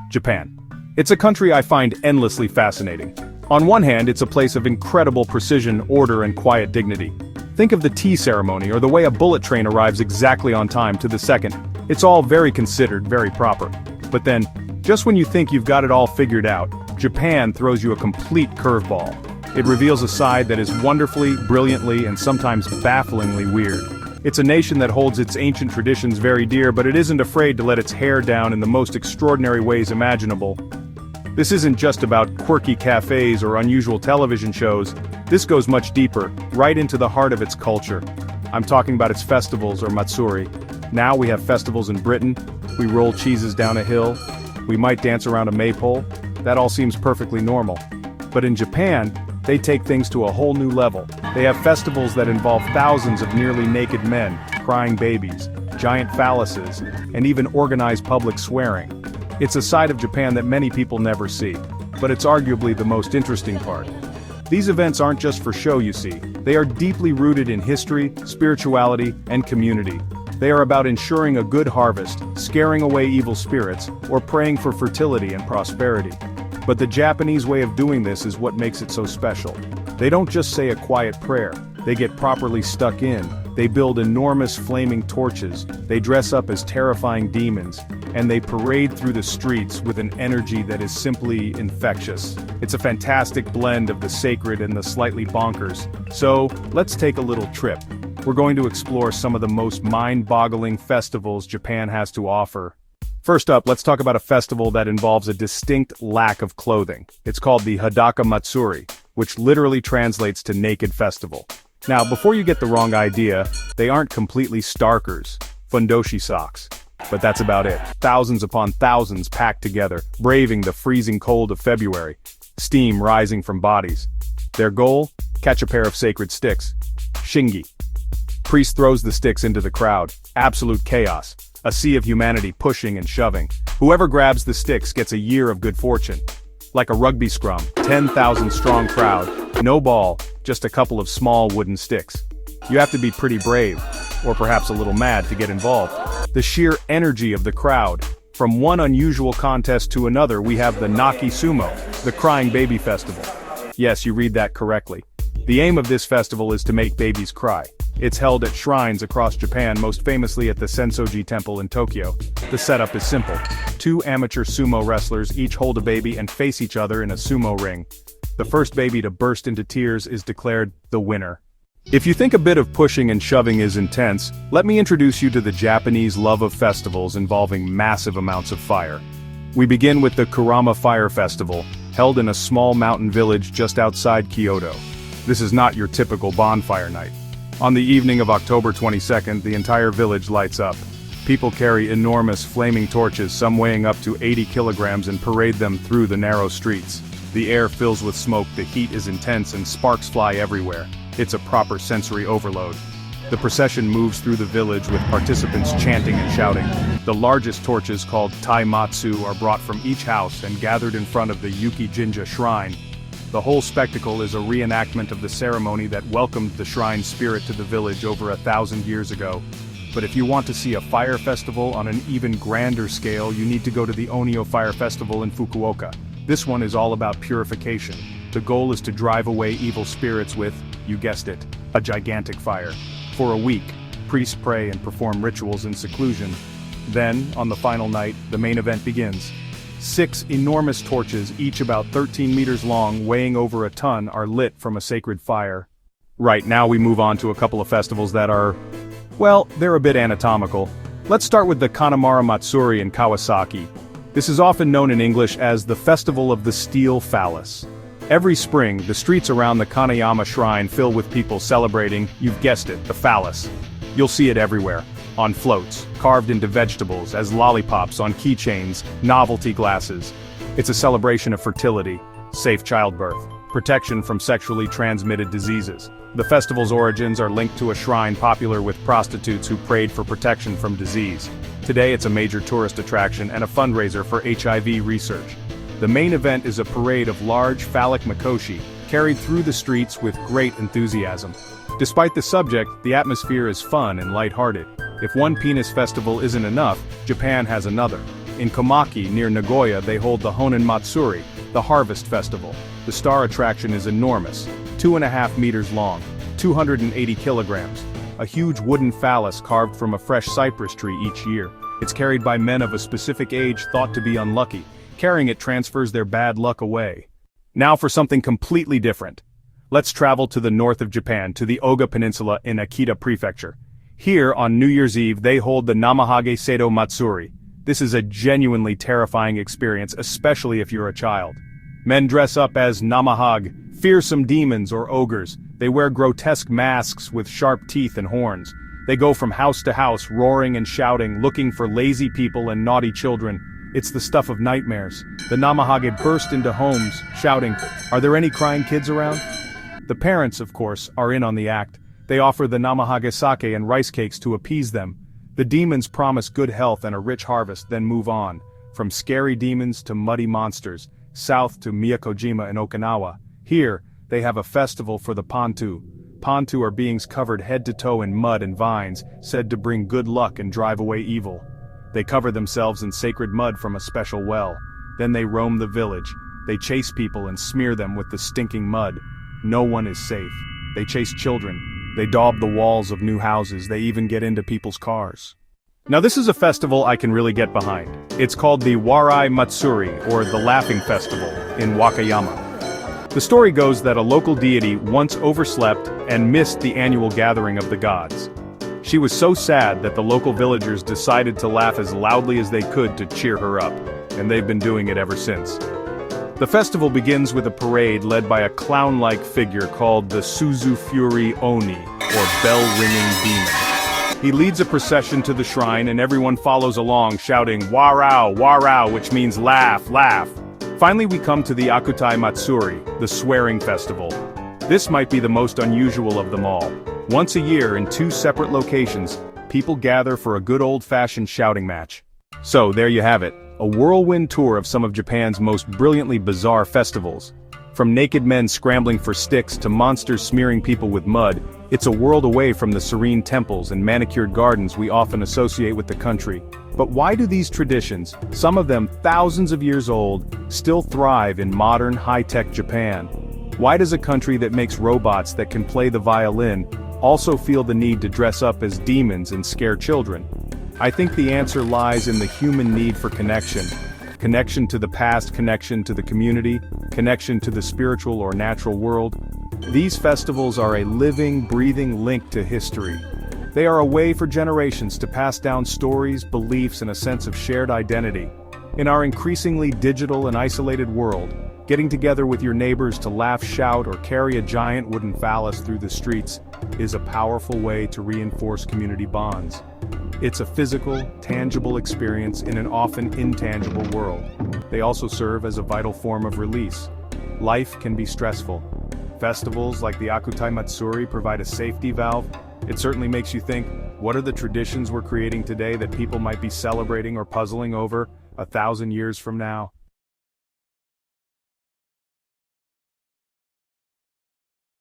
Japan. It's a country I find endlessly fascinating. On one hand, it's a place of incredible precision, order, and quiet dignity. Think of the tea ceremony or the way a bullet train arrives exactly on time to the second. It's all very considered, very proper. But then, just when you think you've got it all figured out, Japan throws you a complete curveball. It reveals a side that is wonderfully, brilliantly, and sometimes bafflingly weird. It's a nation that holds its ancient traditions very dear, but it isn't afraid to let its hair down in the most extraordinary ways imaginable. This isn't just about quirky cafes or unusual television shows. This goes much deeper, right into the heart of its culture. I'm talking about its festivals, or matsuri. Now we have festivals in Britain. We roll cheeses down a hill. We might dance around a maypole. That all seems perfectly normal. But in Japan, they take things to a whole new level. They have festivals that involve thousands of nearly naked men, crying babies, giant phalluses, and even organized public swearing. It's a side of Japan that many people never see, but it's arguably the most interesting part. These events aren't just for show, you see. They are deeply rooted in history, spirituality, and community. They are about ensuring a good harvest, scaring away evil spirits, or praying for fertility and prosperity. But the Japanese way of doing this is what makes it so special. They don't just say a quiet prayer, they get properly stuck in. They build enormous flaming torches, they dress up as terrifying demons, and they parade through the streets with an energy that is simply infectious. It's a fantastic blend of the sacred and the slightly bonkers. So, let's take a little trip. We're going to explore some of the most mind-boggling festivals Japan has to offer. First up, let's talk about a festival that involves a distinct lack of clothing. It's called the Hadaka Matsuri, which literally translates to Naked Festival. Now, before you get the wrong idea, they aren't completely starkers, fundoshi socks. But that's about it. Thousands upon thousands packed together, braving the freezing cold of February. Steam rising from bodies. Their goal? Catch a pair of sacred sticks. Shingi. Priest throws the sticks into the crowd. Absolute chaos. A sea of humanity pushing and shoving. Whoever grabs the sticks gets a year of good fortune. Like a rugby scrum, 10,000 strong crowd, no ball, just a couple of small wooden sticks. You have to be pretty brave, or perhaps a little mad to get involved. The sheer energy of the crowd. From one unusual contest to another, we have the Naki Sumo, the Crying Baby Festival. Yes, you read that correctly. The aim of this festival is to make babies cry. It's held at shrines across Japan, most famously at the Sensoji Temple in Tokyo. The setup is simple. Two amateur sumo wrestlers each hold a baby and face each other in a sumo ring. The first baby to burst into tears is declared the winner. If you think a bit of pushing and shoving is intense, let me introduce you to the Japanese love of festivals involving massive amounts of fire. We begin with the Kurama Fire Festival, held in a small mountain village just outside Kyoto. This is not your typical bonfire night. On the evening of October 22nd, the entire village lights up. People carry enormous flaming torches, some weighing up to 80 kilograms, and parade them through the narrow streets. The air fills with smoke, the heat is intense, and sparks fly everywhere. It's a proper sensory overload. The procession moves through the village with participants chanting and shouting. The largest torches, called taimatsu, are brought from each house and gathered in front of the Yuki Jinja shrine. The whole spectacle is a reenactment of the ceremony that welcomed the shrine spirit to the village over 1,000 years ago. But if you want to see a fire festival on an even grander scale, you need to go to the Oniyo Fire Festival in Fukuoka. This one is all about purification. The goal is to drive away evil spirits with, you guessed it, a gigantic fire. For a week, priests pray and perform rituals in seclusion. Then, on the final night, the main event begins. 6 enormous torches, each about 13 meters long, weighing over a ton, are lit from a sacred fire. Right, now we move on to a couple of festivals that are, well, they're a bit anatomical. Let's start with the Kanamara Matsuri in Kawasaki. This is often known in English as the Festival of the Steel Phallus. Every spring, the streets around the Kanayama Shrine fill with people celebrating, you've guessed it, the phallus. You'll see it everywhere. On floats, carved into vegetables, as lollipops on keychains, novelty glasses. It's a celebration of fertility, safe childbirth, protection from sexually transmitted diseases. The festival's origins are linked to a shrine popular with prostitutes who prayed for protection from disease. Today it's a major tourist attraction and a fundraiser for HIV research. The main event is a parade of large phallic mikoshi, carried through the streets with great enthusiasm. Despite the subject, the atmosphere is fun and lighthearted. If one penis festival isn't enough, Japan has another. In Komaki, near Nagoya, they hold the Honen Matsuri, the Harvest Festival. The star attraction is enormous, 2.5 meters long, 280 kilograms, a huge wooden phallus carved from a fresh cypress tree each year. It's carried by men of a specific age thought to be unlucky. Carrying it transfers their bad luck away. Now for something completely different. Let's travel to the north of Japan, to the Oga Peninsula in Akita Prefecture. Here, on New Year's Eve, they hold the Namahage Seido Matsuri. This is a genuinely terrifying experience, especially if you're a child. Men dress up as Namahage, fearsome demons or ogres. They wear grotesque masks with sharp teeth and horns. They go from house to house, roaring and shouting, looking for lazy people and naughty children. It's the stuff of nightmares. The Namahage burst into homes, shouting, "Are there any crying kids around?" The parents, of course, are in on the act. They offer the Namahage sake and rice cakes to appease them. The demons promise good health and a rich harvest, then move on. From scary demons to muddy monsters, south to Miyakojima and Okinawa. Here, they have a festival for the Pontu. Pontu are beings covered head to toe in mud and vines, said to bring good luck and drive away evil. They cover themselves in sacred mud from a special well. Then they roam the village. They chase people and smear them with the stinking mud. No one is safe. They chase children. They daub the walls of new houses. They even get into people's cars. Now this is a festival I can really get behind. It's called the Warai Matsuri, or the Laughing Festival, in Wakayama. The story goes that a local deity once overslept and missed the annual gathering of the gods. She was so sad that the local villagers decided to laugh as loudly as they could to cheer her up, and they've been doing it ever since. The festival begins with a parade led by a clown-like figure called the Suzu Fury Oni, or bell-ringing demon. He leads a procession to the shrine and everyone follows along shouting "Warao, Warao," which means laugh, laugh. Finally we come to the Akutai Matsuri, the swearing festival. This might be the most unusual of them all. Once a year in 2 separate locations, people gather for a good old-fashioned shouting match. So there you have it. A whirlwind tour of some of Japan's most brilliantly bizarre festivals. From naked men scrambling for sticks to monsters smearing people with mud, it's a world away from the serene temples and manicured gardens we often associate with the country. But why do these traditions, some of them thousands of years old, still thrive in modern, high-tech Japan? Why does a country that makes robots that can play the violin also feel the need to dress up as demons and scare children? I think the answer lies in the human need for connection. Connection to the past, connection to the community, connection to the spiritual or natural world. These festivals are a living, breathing link to history. They are a way for generations to pass down stories, beliefs, and a sense of shared identity. In our increasingly digital and isolated world, getting together with your neighbors to laugh, shout, or carry a giant wooden phallus through the streets is a powerful way to reinforce community bonds. It's a physical, tangible experience in an often intangible world. They also serve as a vital form of release. Life can be stressful. Festivals like the Akutai Matsuri provide a safety valve. It certainly makes you think, what are the traditions we're creating today that people might be celebrating or puzzling over 1,000 years from now?